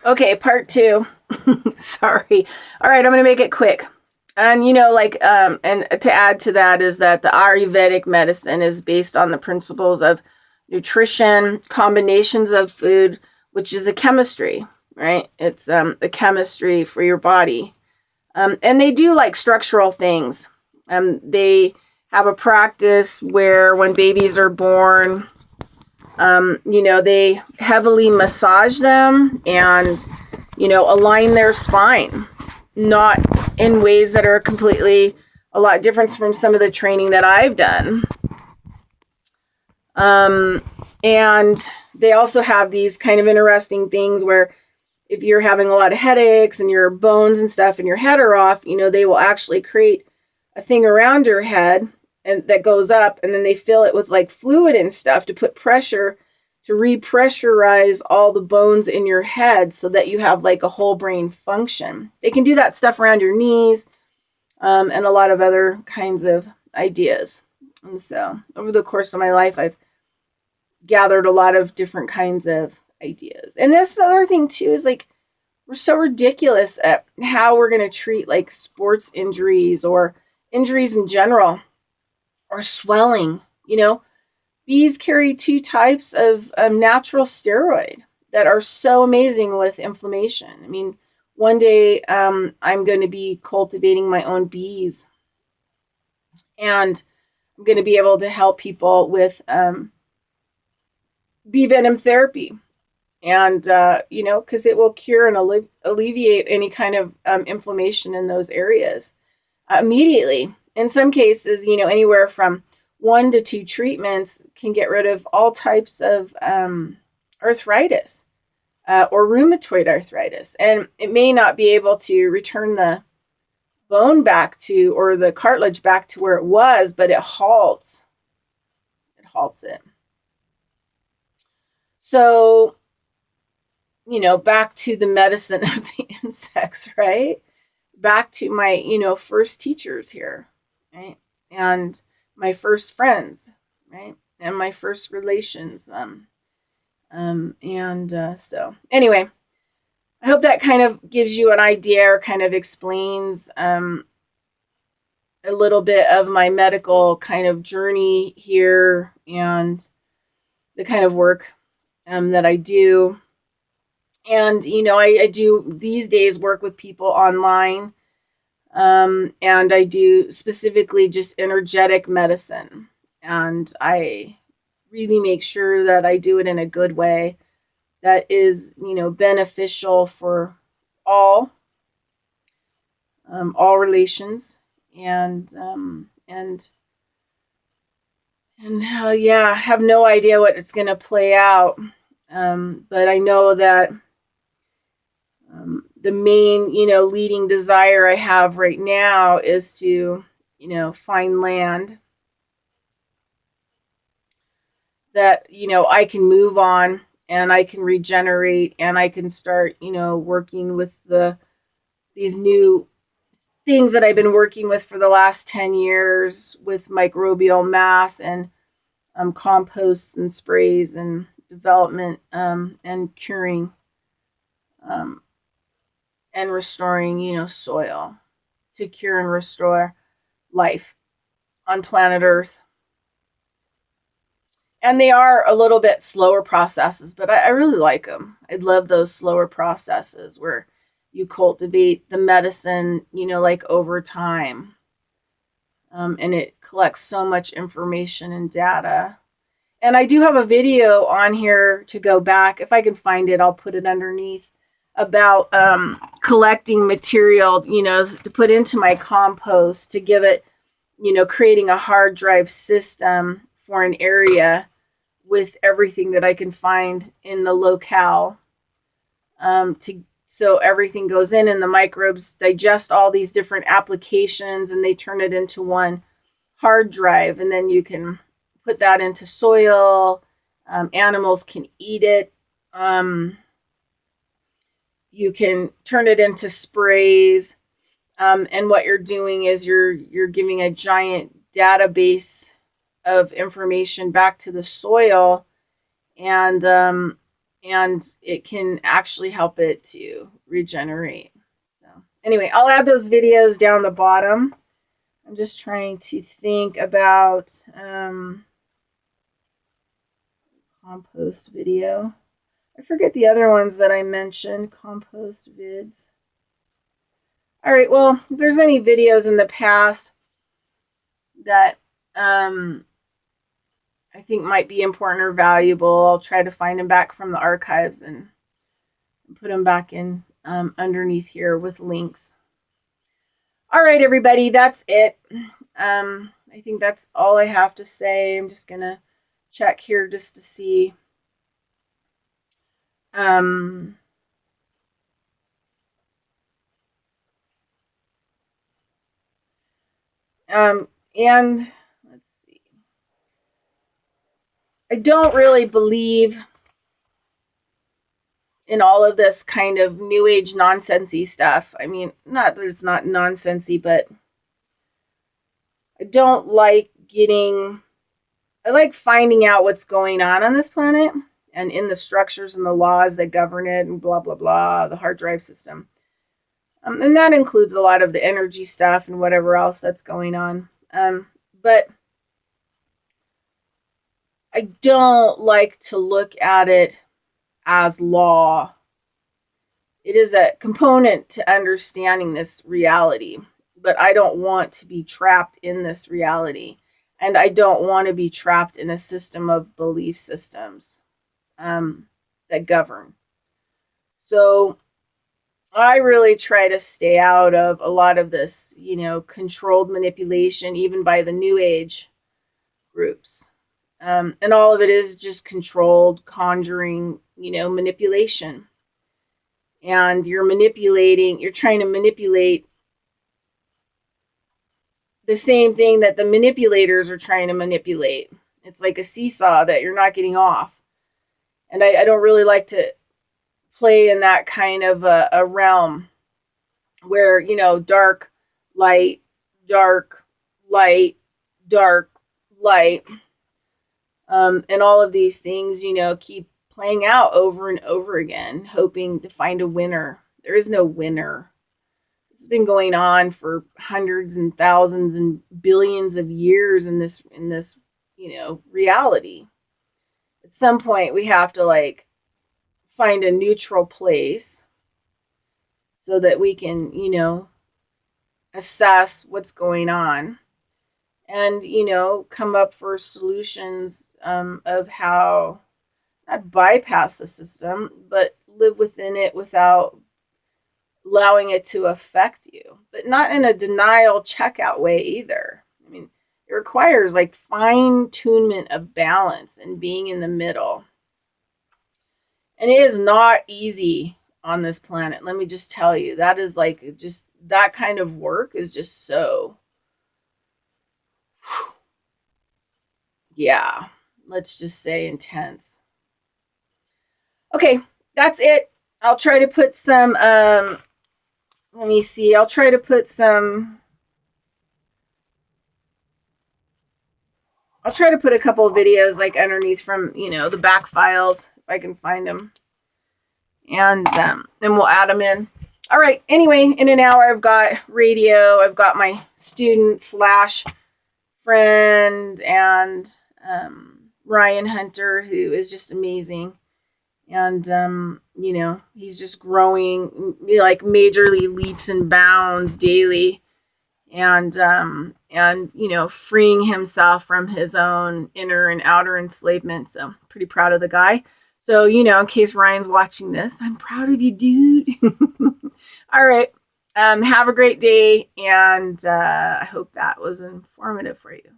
Okay, part two. Sorry. All right, I'm going to make it quick. And and to add to that is that the Ayurvedic medicine is based on the principles of nutrition, combinations of food, which is a chemistry, right? It's the chemistry for your body. And they do like structural things. They have a practice where when babies are born, they heavily massage them and, align their spine, not in ways that are completely a lot different from some of the training that I've done. And they also have these kind of interesting things where if you're having a lot of headaches and your bones and stuff and your head are off, they will actually create a thing around your head and that goes up, and then they fill it with like fluid and stuff to put pressure to repressurize all the bones in your head so that you have like a whole brain function. They can do that stuff around your knees, and a lot of other kinds of ideas. And so over the course of my life, I've gathered a lot of different kinds of ideas. And this other thing too is like, we're so ridiculous at how we're going to treat like sports injuries or injuries in general or swelling. Bees carry two types of natural steroid that are so amazing with inflammation. I mean, one day I'm going to be cultivating my own bees, and I'm going to be able to help people with bee venom therapy. And, because it will cure and alleviate any kind of inflammation in those areas immediately. In some cases, anywhere from 1 to 2 treatments can get rid of all types of arthritis or rheumatoid arthritis. And it may not be able to return the bone back to, or the cartilage back to where it was, but it halts. It halts it. So, back to the medicine of the insects, right? Back to my, first teachers here, right? And my first friends, right? And my first relations. So anyway, I hope that kind of gives you an idea or kind of explains a little bit of my medical kind of journey here and the kind of work that I do. And, I do these days work with people online. And I do specifically just energetic medicine. And I really make sure that I do it in a good way that is, beneficial for all relations. And have no idea what it's going to play out. But I know that the main, leading desire I have right now is to, find land that, I can move on and I can regenerate and I can start, working with these new things that I've been working with for the last 10 years with microbial mass and composts and sprays and development and curing and restoring, soil to cure and restore life on planet Earth. And they are a little bit slower processes, but I really like them. I love those slower processes where you cultivate the medicine, like over time. And it collects so much information and data. And I do have a video on here to go back. If I can find it, I'll put it underneath, about collecting material, to put into my compost to give it, creating a hard drive system for an area with everything that I can find in the locale, so everything goes in and the microbes digest all these different applications and they turn it into one hard drive, and then you can put that into soil. Animals can eat it. You can turn it into sprays. And what you're doing is you're giving a giant database of information back to the soil, and and it can actually help it to regenerate. So anyway, I'll add those videos down the bottom. I'm just trying to think about compost video. I forget the other ones that I mentioned, compost vids. All right, well, if there's any videos in the past that I think might be important or valuable, I'll try to find them back from the archives and put them back in underneath here with links. All right, everybody, that's it. I think that's all I have to say. I'm just going to check here just to see. And let's see. I don't really believe in all of this kind of new age nonsensey stuff. I mean, not that it's not nonsensey, but I don't like I like finding out what's going on this planet and in the structures and the laws that govern it and blah, blah, blah, the hard drive system. And that includes a lot of the energy stuff and whatever else that's going on. But I don't like to look at it as law. It is a component to understanding this reality, but I don't want to be trapped in this reality. And I don't want to be trapped in a system of belief systems that govern. So I really try to stay out of a lot of this, controlled manipulation, even by the New Age groups. And all of it is just controlled, conjuring, manipulation. And you're trying to manipulate the same thing that the manipulators are trying to manipulate. It's like a seesaw that you're not getting off. And I don't really like to play in that kind of a realm where, dark, light, dark, light, dark, light. And all of these things, keep playing out over and over again, hoping to find a winner. There is no winner. This has been going on for hundreds and thousands and billions of years in this reality. At some point, we have to find a neutral place so that we can, assess what's going on and, come up for solutions of how not bypass the system, but live within it without allowing it to affect you, but not in a denial checkout way either. I mean, it requires fine-tunement of balance and being in the middle. And it is not easy on this planet. Let me just tell you, that is just that kind of work is just so, yeah, let's just say intense. Okay, that's it. I'll try to put some, let me see. I'll try to put a couple of videos underneath from, the back files if I can find them. And then we'll add them in. All right. Anyway, in an hour, I've got radio. I've got my student / friend and Ryan Hunter, who is just amazing. And, he's just growing majorly leaps and bounds daily and, freeing himself from his own inner and outer enslavement. So pretty proud of the guy. So, in case Ryan's watching this, I'm proud of you, dude. All right. Have a great day. And I hope that was informative for you.